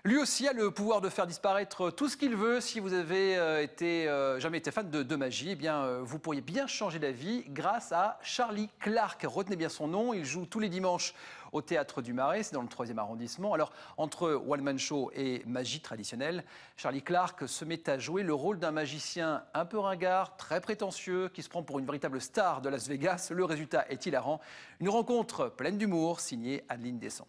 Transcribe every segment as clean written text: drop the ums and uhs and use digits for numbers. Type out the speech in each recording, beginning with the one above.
Lui aussi a le pouvoir de faire disparaître tout ce qu'il veut. Si vous avez jamais été fan de magie, eh bien, vous pourriez bien changer d'avis grâce à Charlie Clark. Retenez bien son nom, il joue tous les dimanches au Théâtre du Marais, c'est dans le 3e arrondissement. Alors, entre one-man show et magie traditionnelle, Charlie Clark se met à jouer le rôle d'un magicien un peu ringard, très prétentieux, qui se prend pour une véritable star de Las Vegas. Le résultat est hilarant. Une rencontre pleine d'humour, signée Adeline Descend.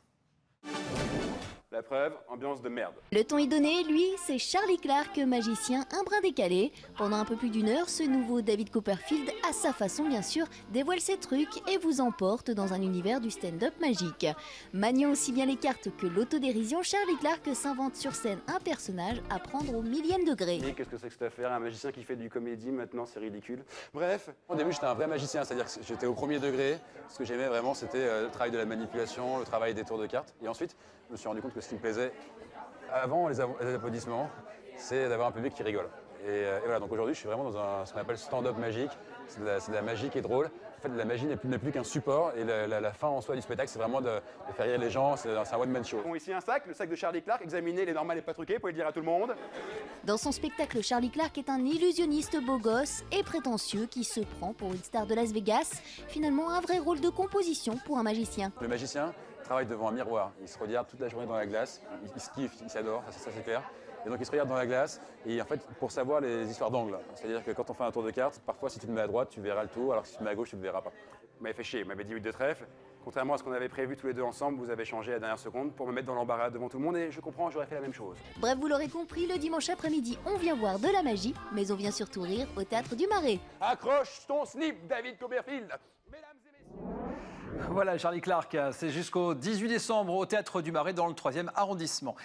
La preuve, ambiance de merde. Le ton est donné, lui, c'est Charlie Clark, magicien un brin décalé. Pendant un peu plus d'1 heure, ce nouveau David Copperfield, à sa façon bien sûr, dévoile ses trucs et vous emporte dans un univers du stand-up magique. Maniant aussi bien les cartes que l'autodérision, Charlie Clark s'invente sur scène un personnage à prendre au millième degré. Et qu'est-ce que c'est que cette affaire? Un magicien qui fait du comédie, maintenant c'est ridicule. Bref. Au début, j'étais un vrai magicien, c'est-à-dire que j'étais au premier degré. Ce que j'aimais vraiment, c'était le travail de la manipulation, le travail des tours de cartes. Et ensuite, je me suis rendu compte que ce qui me plaisait avant les applaudissements, c'est d'avoir un public qui rigole. Et voilà, donc aujourd'hui, je suis vraiment dans ce qu'on appelle stand-up magique. C'est de la magie qui est drôle. En fait, la magie n'est plus qu'un support. Et la fin en soi du spectacle, c'est vraiment de faire rire les gens. C'est un one-man show. Bon, ici un sac, le sac de Charlie Clark. Examinez, les normales et pas truqués, vous pouvez le dire à tout le monde. Dans son spectacle, Charlie Clark est un illusionniste beau gosse et prétentieux qui se prend pour une star de Las Vegas. Finalement, un vrai rôle de composition pour un magicien. Le magicien travaille devant un miroir. Il se regarde toute la journée dans la glace. Il se kiffe, il s'adore, ça c'est clair. Et donc il se regarde dans la glace et en fait pour savoir les histoires d'angle. C'est-à-dire que quand on fait un tour de cartes, parfois si tu te mets à droite, tu verras le tour, alors que si tu te mets à gauche, tu ne le verras pas. Vous m'avez fait chier, vous m'avez dit 8 de trèfle. Contrairement à ce qu'on avait prévu tous les deux ensemble, vous avez changé à la dernière seconde pour me mettre dans l'embarras devant tout le monde et je comprends, j'aurais fait la même chose. Bref, vous l'aurez compris, le dimanche après-midi, on vient voir de la magie, mais on vient surtout rire au Théâtre du Marais. Accroche ton slip, David Copperfield. Mesdames et messieurs. Voilà, Charlie Clark, c'est jusqu'au 18 décembre au Théâtre du Marais dans le 3e arrondissement.